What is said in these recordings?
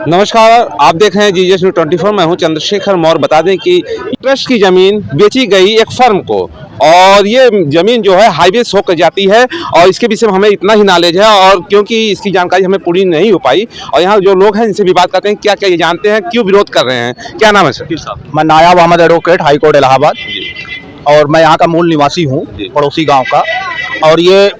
नमस्कार, आप देख रहे हैं जीजेस न्यूज़ 24। मैं हूं चंद्रशेखर मौर्य। बता दें कि ट्रस्ट की ज़मीन बेची गई एक फर्म को, और ये ज़मीन जो है हाईवे होकर जाती है, और इसके विषय में हमें इतना ही नॉलेज है, और क्योंकि इसकी जानकारी हमें पूरी नहीं हो पाई, और यहाँ जो लोग हैं इनसे भी बात करते हैं क्या क्या ये जानते हैं, क्यों विरोध कर रहे हैं। क्या नाम है सर? साहब, मैं Nayab Ahmad advocate, high court Allahabad, और मैं यहाँ का मूल निवासी हूँ, पड़ोसी गांव का। और ये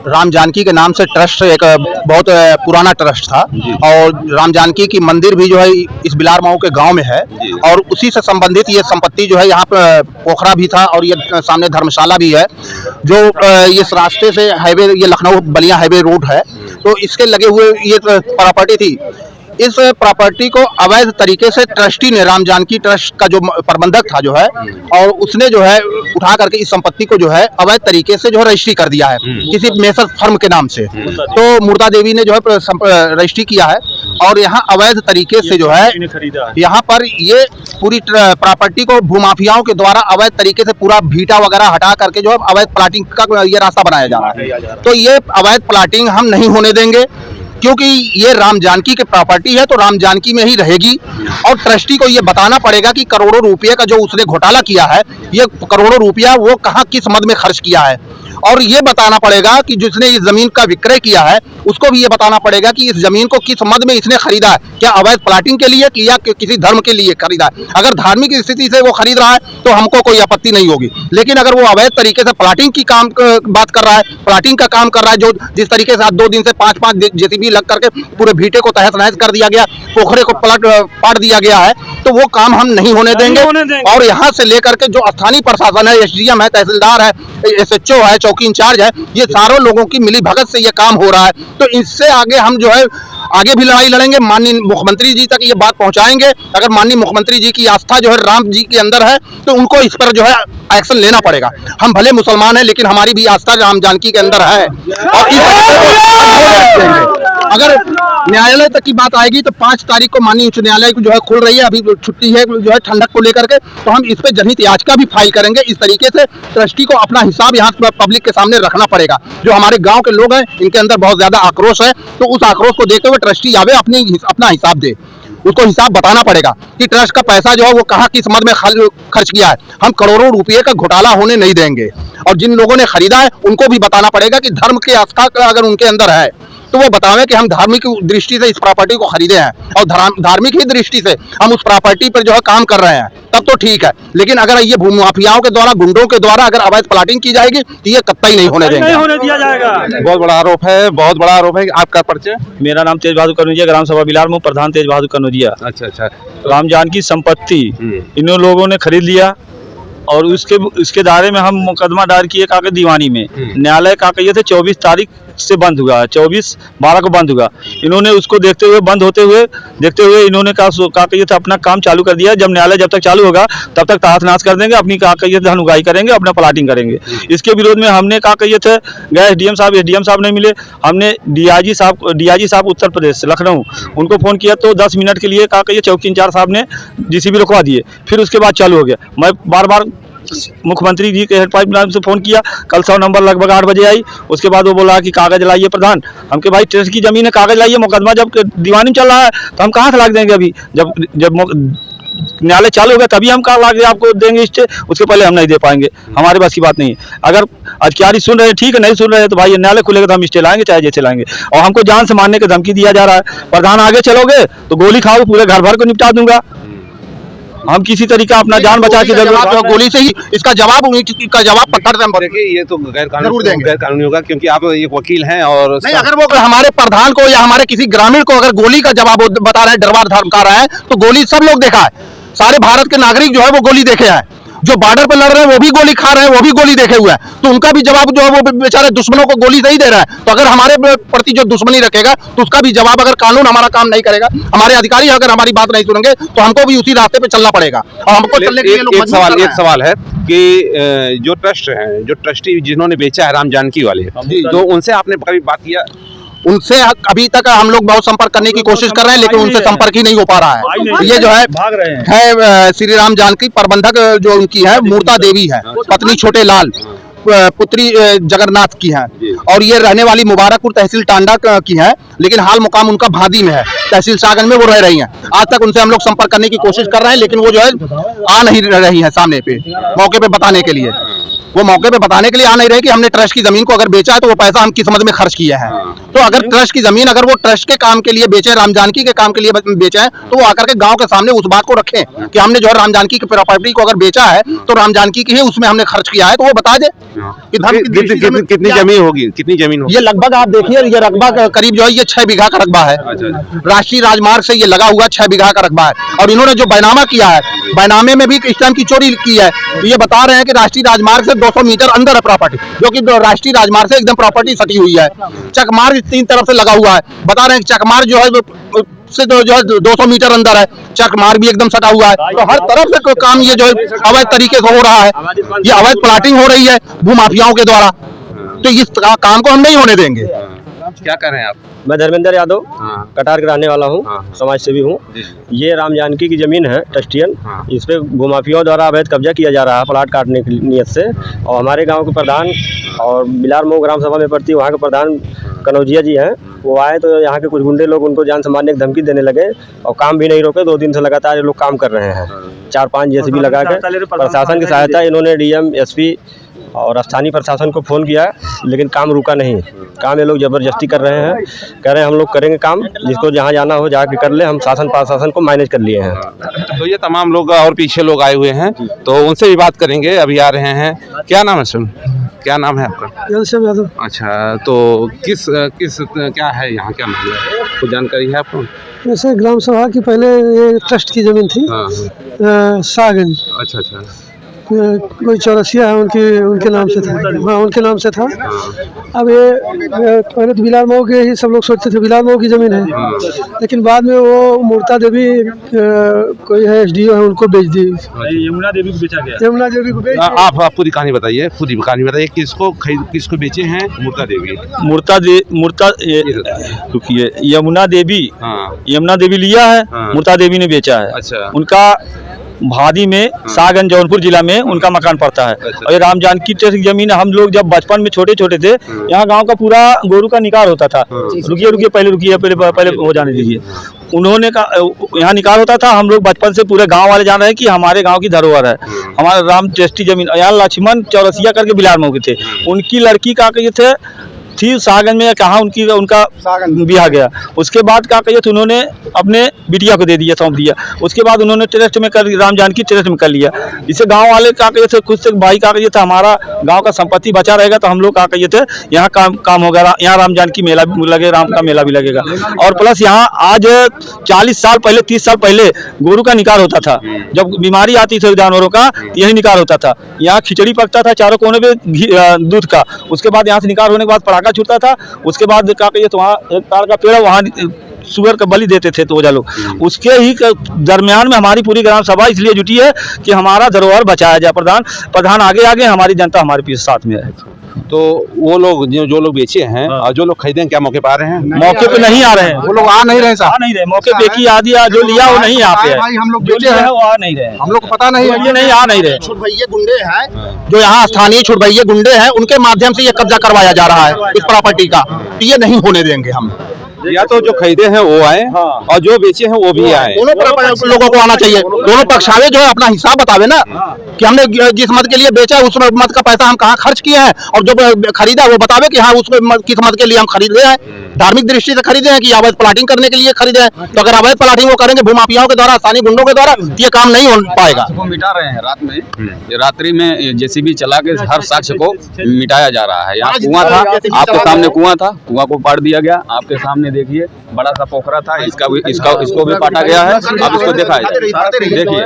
राम जानकी के नाम से ट्रस्ट एक बहुत पुराना ट्रस्ट था, और राम जानकी की मंदिर भी जो है इस बिलार माऊ के गांव में है, और उसी से संबंधित ये संपत्ति जो है यहाँ पे पोखरा भी था, और ये सामने धर्मशाला भी है, जो इस रास्ते से हाईवे, ये लखनऊ बलिया हाईवे रोड है, तो इसके लगे हुए ये प्रॉपर्टी थी। इस प्रॉपर्टी को अवैध तरीके से ट्रस्टी ने, राम जानकी ट्रस्ट का जो प्रबंधक था जो है, और उसने जो है उठा करके इस संपत्ति को जो है अवैध तरीके से जो है रजिस्ट्री कर दिया है किसी मेसर फर्म के नाम से। तो मुर्दा देवी ने जो है रजिस्ट्री किया है, और यहाँ अवैध तरीके से जो है यहाँ पर ये पूरी प्रॉपर्टी को भूमाफियाओं के द्वारा अवैध तरीके से पूरा भीटा वगैरह हटा करके जो है अवैध प्लाटिंग का ये रास्ता बनाया जा रहा है। तो ये अवैध प्लाटिंग हम नहीं होने देंगे, क्योंकि ये राम जानकी की प्रॉपर्टी है, तो राम जानकी में ही रहेगी। और ट्रस्टी को ये बताना पड़ेगा कि करोड़ों रुपए का जो उसने घोटाला किया है, ये करोड़ों रुपया वो कहाँ किस मद में खर्च किया है, और ये बताना पड़ेगा कि जिसने इस जमीन का विक्रय किया है उसको भी ये बताना पड़ेगा कि इस जमीन को किस मद में इसने खरीदा है, क्या अवैध प्लाटिंग के लिए या किसी धर्म के लिए खरीदा है। अगर धार्मिक स्थिति से वो खरीद रहा है तो हमको कोई आपत्ति नहीं होगी, लेकिन अगर वो अवैध तरीके से प्लाटिंग की बात कर रहा है, प्लाटिंग का काम कर रहा है, जो जिस तरीके से 2 दिन से 5-5 जेसीबी लग करके पूरे भीटे को तहस नहस कर दिया गया, पोखरे को पाट दिया गया है, तो वो काम हम नहीं होने देंगे। और यहाँ से लेकर के जो स्थानीय प्रशासन है, एसडीएम है, तहसीलदार है, एसएचओ है, चौकी इंचार्ज है, ये सारों लोगों की मिली भगत से ये काम हो रहा है। तो इससे आगे हम जो है आगे भी लड़ाई लड़ेंगे, माननीय मुख्यमंत्री जी तक ये बात पहुंचाएंगे। अगर माननीय मुख्यमंत्री जी की आस्था जो है राम जी के अंदर है, तो उनको इस पर जो है एक्शन लेना पड़ेगा। हम भले मुसलमान हैं, लेकिन हमारी भी आस्था राम जानकी के अंदर है, और इस अगर न्यायालय तक की बात आएगी तो 5 तारीख को माननीय उच्च न्यायालय जो है खुल रही है, अभी छुट्टी है जो है ठंडक को लेकर के, तो हम इस पे जनहित याचिका भी फाइल करेंगे। इस तरीके से ट्रस्टी को अपना हिसाब यहाँ पब्लिक के सामने रखना पड़ेगा। जो हमारे गांव के लोग हैं, इनके अंदर बहुत ज्यादा आक्रोश है, तो उस आक्रोश को देखते हुए ट्रस्टी आवे अपना हिसाब दे, उसको हिसाब बताना पड़ेगा कि ट्रस्ट का पैसा जो है वो कहाँ किस मद में खर्च किया है। हम करोड़ों रुपए का घोटाला होने नहीं देंगे, और जिन लोगों ने खरीदा है उनको भी बताना पड़ेगा कि धर्म की आस्था अगर उनके अंदर है तो वो बतावें कि हम धार्मिक दृष्टि से इस प्रॉपर्टी को खरीदे हैं, और धार्मिक ही दृष्टि से हम उस प्रॉपर्टी पर जो है काम कर रहे हैं, तब तो ठीक है। लेकिन अगर ये भूमाफियाओं के द्वारा, गुंडों के द्वारा अगर अवैध प्लाटिंग की जाएगी तो ये कतई नहीं होने देंगे, नहीं होने दिया जाएगा। बहुत बड़ा आरोप है, बहुत बड़ा आरोप है। आपका परिचय? मेरा नाम तेज बहादुर कनौजिया, ग्राम सभा बिलार में प्रधान तेज बहादुर कनौजिया। अच्छा। राम जानकी संपत्ति इन लोगों ने खरीद लिया, और उसके दायरे में हम मुकदमा दायर किए कागज दीवानी में। न्यायालय का कहिए थे 24 तारीख से बंद हुआ, 24/12 को बंद हुआ। इन्होंने उसको देखते हुए इन्होंने कहा कहिए थे अपना काम चालू कर दिया। जब न्यायालय जब तक चालू होगा तब तक तहस नहस कर देंगे, अपनी कहिए धन उगाही करेंगे, अपना प्लाटिंग करेंगे। इसके विरोध में हमने कहा कहिए थे गए एसडीएम साहब नहीं मिले, हमने डीआईजी साहब उत्तर प्रदेश लखनऊ, उनको फ़ोन किया तो 10 मिनट के लिए कहा कहिए चौकी इंचार्ज साहब ने जीसीबी रुकवा दिए, फिर उसके बाद चालू हो गया। मैं बार मुख्यमंत्री जी के हेल्पलाइन लाइन से फ़ोन किया, कल 100 नंबर लगभग 8 बजे आई। उसके बाद वो बोला कि कागज़ लाइए प्रधान। हम के भाई ट्रस्ट की ज़मीन है, कागज़ लाइए, मुकदमा जब दीवानी में चल रहा है तो हम कहाँ से लाग देंगे। अभी जब न्यायालय चालू हो गया तभी हम कहाँ लाग आपको देंगे स्टे, उसके पहले हम नहीं दे पाएंगे, हमारे पास की बात नहीं है। अगर अधिकारी सुन रहे हैं ठीक है, नहीं सुन रहे हैं तो भाई न्यायालय खुलेगा तो हम स्टे लाएंगे, चाहे जैसे लाएंगे। और हमको जान से मारने की धमकी दिया जा रहा है, प्रधान आगे चलोगे तो गोली खाओ, पूरे घर भर को निपटा दूंगा। हम किसी तरीके अपना जान बचा के गोली से ही इसका जवाब पत्थर से देखिए, ये तो गैर कानूनी होगा, क्योंकि आप एक वकील हैं। और नहीं, अगर वो हमारे प्रधान को या हमारे किसी ग्रामीण को अगर गोली का जवाब बता रहे हैं, डरवार धमका रहा है, तो गोली सब लोग देखा है। सारे भारत के नागरिक जो है वो गोली देखे हैं, जो बॉर्डर पे लड़ रहे हैं वो भी गोली खा रहे हैं, वो भी गोली देखे हुए हैं, तो उनका भी जवाब जो है वो बेचारे दुश्मनों को गोली नहीं दे रहा है। तो अगर हमारे प्रति जो दुश्मनी रखेगा तो उसका भी जवाब, अगर कानून हमारा काम नहीं करेगा, हमारे अधिकारी अगर हमारी बात नहीं सुनेंगे तो हमको भी उसी रास्ते पे चलना पड़ेगा। और हमको चलने के लिए एक सवाल है कि जो ट्रस्ट है, जो ट्रस्टी जिन्होंने बेचा है राम जानकी वाले, तो उनसे आपने कभी बात किया? उनसे अभी तक हम लोग बहुत संपर्क करने की कोशिश कर रहे हैं, लेकिन उनसे संपर्क ही नहीं हो पा रहा है। ये जो है श्री राम जानकी प्रबंधक जो उनकी है मुर्दा देवी है, पत्नी छोटे लाल, पुत्री जगन्नाथ की हैं, और ये रहने वाली मुबारकपुर तहसील टांडा की हैं, लेकिन हाल मुकाम उनका भादी में है, तहसील सागन में वो रह रही हैं। आज तक उनसे हम लोग संपर्क करने की कोशिश कर रहे हैं, लेकिन वो जो है आ नहीं रही है सामने पे, मौके पे बताने के लिए। वो मौके पे बताने के लिए आ नहीं रहे कि हमने ट्रस्ट की जमीन को अगर बेचा है तो वो पैसा हम किस मद में खर्च किए हैं। तो अगर ट्रस्ट की जमीन अगर वो ट्रस्ट के काम के लिए बेचे, राम जानकी के काम के लिए बेचा है, तो वो आकर के गांव के सामने उस बात को रखें कि हमने जो है राम जानकी की प्रॉपर्टी को अगर बेचा है तो राम जानकी की है, उसमें हमने खर्च किया है, तो वो बता दे कि कितनी जमीन होगी, कितनी जमीन होगी। ये लगभग आप देखिए, ये रकबा करीब जो है ये 6 बीघा का रकबा है। राष्ट्रीय राजमार्ग से ये लगा हुआ 6 बीघा का रकबा है, और इन्होंने जो बैनामा किया है, बैनामे में भी इस टाइम की चोरी की है। ये बता रहे हैं कि राष्ट्रीय राजमार्ग से 200 मीटर अंदर है प्रॉपर्टी, जो कि राष्ट्रीय राजमार्ग से एकदम प्रॉपर्टी सटी हुई है। चकमार्ग 3 तरफ से लगा हुआ है, बता रहे हैं कि चकमार्ग जो है से जो है 200 मीटर अंदर है, चकमार्ग भी एकदम सटा हुआ है। तो हर तरफ से काम ये जो है अवैध तरीके से हो रहा है, ये अवैध प्लाटिंग हो रही है भूमाफियाओं के द्वारा, तो इस काम को हम नहीं होने देंगे। क्या कर रहे हैं आप? मैं धर्मेंद्र यादव कटार के रहने वाला हूँ, समाज सेवी हूँ। ये राम जानकी की ज़मीन है ट्रस्टियन, इस पे भूमाफियाओं द्वारा अवैध कब्जा किया जा रहा है प्लाट काटने की नीयत से। और हमारे गांव के प्रधान और बिलार मऊ ग्राम सभा में पड़ती वहाँ के प्रधान कनौजिया जी हैं, वो आए तो यहाँ के कुछ गुंडे लोग उनको जान से मारने की धमकी देने लगे, और काम भी नहीं रोके। 2 दिन से लगातार ये लोग काम कर रहे हैं, 4-5 जेसीबी लगा के। प्रशासन की सहायता इन्होंने डीएम, एसपी और स्थानीय प्रशासन को फ़ोन किया, लेकिन काम रुका नहीं। काम ये लोग ज़बरदस्ती कर रहे हैं, कह रहे हैं हम लोग करेंगे काम, जिसको जहाँ जाना हो जाके कर ले। हम शासन प्रशासन को मैनेज कर लिए हैं। तो ये तमाम लोग और पीछे लोग आए हुए हैं, तो उनसे भी बात करेंगे, अभी आ रहे हैं। क्या नाम है सुन, क्या नाम है आपका? यादव। अच्छा, तो किस क्या है यहाँ, क्या मामला है, कुछ जानकारी है आपको? वैसे ग्राम सभा की पहले ये ट्रस्ट की जमीन थी, सागन। अच्छा अच्छा। कोई चौरसिया है उनके नाम से था। हाँ, उनके नाम से था। अब ये पहले तो बिलार मऊ के ही सब लोग सोचते थे बिलार मऊ की ज़मीन है, लेकिन बाद में वो मूर्ता देवी कोई है एसडीओ है, उनको बेच दी। यमुना देवी को बेचा गया। यमुना देवी को बेच। आप पूरी कहानी बताइए, किसको बेचे हैं? मूर्ता देवी, रुकिए, यमुना देवी लिया है, मूर्ता देवी ने बेचा है। अच्छा। उनका भादी में सागन जौनपुर जिला में उनका मकान पड़ता है। और ये राम जानकी ट्रस्ट की जमीन, हम लोग जब बचपन में छोटे छोटे थे, यहाँ गांव का पूरा गोरू का निकाल होता था। रुकिए पहले हो जाने दीजिए। उन्होंने यहाँ निकाल होता था, हम लोग बचपन से पूरे गांव वाले जान रहे हैं कि हमारे गांव की धरोहर है, हमारा राम ट्रस्टी जमीन। यहाँ लक्ष्मण चौरसिया करके बिलार मऊ के थे, उनकी लड़की का कहिए थे थी सागन में, कहाँ उनका ब्याह गया। उसके बाद क्या कहिए तो उन्होंने अपने बिटिया को दे दिया, सौंप दिया। उसके बाद उन्होंने ट्रस्ट में कर, राम जानकी ट्रस्ट में कर लिया। इसे गांव वाले क्या कहिए थे, खुद से भाई क्या कहिए था, हमारा गांव का संपत्ति बचा रहेगा तो हम लोग क्या कहिए थे यहाँ काम होगा, यहाँ राम जानकी मेला भी लगे, राम का मेला भी लगेगा। और प्लस यहाँ आज 40 साल पहले 30 साल पहले गोरू का निकाल होता था, जब बीमारी आती थी जानवरों का, यही निकाल होता था। यहाँ खिचड़ी पकता था चारों कोने पे दूध का। उसके बाद यहाँ से निकाल होने के बाद पटाखा छूटता था। उसके बाद क्या कहिए तो वहाँ एक तार का पेड़, वहाँ सुअर का बलि देते थे तो लोग। उसके ही दरमियान में हमारी पूरी ग्राम सभा इसलिए जुटी है कि हमारा धरोहर बचाया जाए। प्रधान आगे, हमारी जनता हमारे पीछे साथ में है। तो वो लोग जो लोग बेचे हैं और जो लोग खरीदे हैं, क्या मौके पर आ रहे हैं? मौके पे नहीं आ रहे हैं, वो लोग आ नहीं रहे साहब, आ नहीं रहे। मौके पे की आदि जो लिया वो नहीं यहाँ पे है, हम लोग बेचे हैं वो आ नहीं रहे, हम लोग को पता नहीं है, ये नहीं आ नहीं रहे। छुटभइये गुंडे हैं जो यहाँ स्थानीय छुटभइये गुंडे हैं, उनके माध्यम से ये कब्जा करवाया जा रहा है इस प्रॉपर्टी का, तो ये नहीं होने देंगे हम। या तो जो खरीदे हैं वो आए, और जो बेचे हैं वो भी आए। दोनों लोगों को आना चाहिए, दोनों पक्षावे जो है अपना हिसाब बतावे ना कि हमने जिस मत के लिए बेचा उस मत का पैसा हम कहाँ खर्च किए हैं, और जो खरीदा वो बतावे कि हाँ उस किस मत के लिए हम खरीदे हैं, धार्मिक दृष्टि से खरीदे हैं कि अवैध प्लाटिंग करने के लिए खरीदे हैं। तो अगर अवैध प्लाटिंग वो करेंगे भूमाफियाओं के द्वारा, स्थानीय गुंडों के द्वारा, ये काम नहीं हो पाएगा। को मिटा रहे हैं रात में, रात्रि में जेसीबी चला के हर साक्ष्य को मिटाया जा रहा है। यहाँ कुआं था, आपके सामने कुआं था, कुआं को पाट दिया गया। आपके सामने देखिए बड़ा सा पोखरा था, इसको भी काटा गया है। आप इसको देखिए,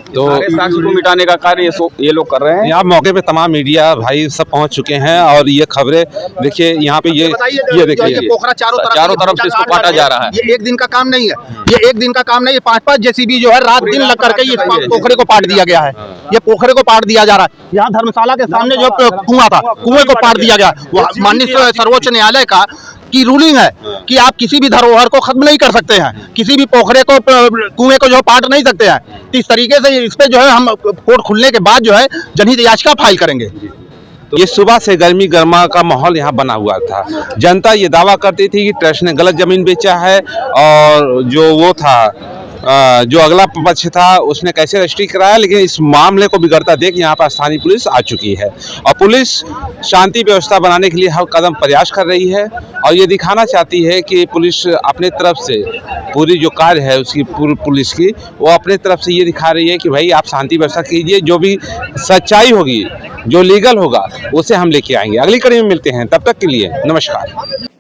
तो साक्ष्य को मिटाने का कार्य ये लोग कर रहे हैं। यहाँ मौके पे तमाम मीडिया भाई सब पहुँच चुके हैं, और ये खबरें देखिए यहाँ पे ये देखिए पोखरा चारों तरफ से इसको काटा जा रहा है। ये एक दिन का काम नहीं है, ये एक दिन का काम नहीं है। 5-5 जेसीबी जो है रात दिन लग करके ये पोखरे को पाट दिया गया है, ये पोखरे को पाट दिया जा रहा है। यहाँ धर्मशाला के सामने जो कुआं था, कुएं को पाट दिया गया। माननीय सर्वोच्च न्यायालय का की रूलिंग है कि आप किसी भी धरोहर को खत्म नहीं कर सकते हैं, किसी भी पोखरे को कुएं को जो पाट नहीं सकते हैं। तो इस तरीके से इस पे जो है हम कोर्ट खुलने के बाद जो है जनहित याचिका फाइल करेंगे। तो ये सुबह से गर्मी गर्मा का माहौल यहाँ बना हुआ था। जनता ये दावा करती थी कि ट्रस्ट ने गलत जमीन बेचा है, और जो वो था जो अगला पक्ष था उसने कैसे रजिस्ट्री कराया, लेकिन इस मामले को बिगड़ता देख यहाँ पर स्थानीय पुलिस आ चुकी है और पुलिस शांति व्यवस्था बनाने के लिए हर कदम प्रयास कर रही है और ये दिखाना चाहती है कि पुलिस अपने तरफ से पूरी जो कार्य है उसकी पूरी पुलिस की वो अपने तरफ से ये दिखा रही है कि भाई आप शांति व्यवस्था कीजिए, जो भी सच्चाई होगी, जो लीगल होगा उसे हम लेके आएंगे। अगली कड़ी में मिलते हैं, तब तक के लिए नमस्कार।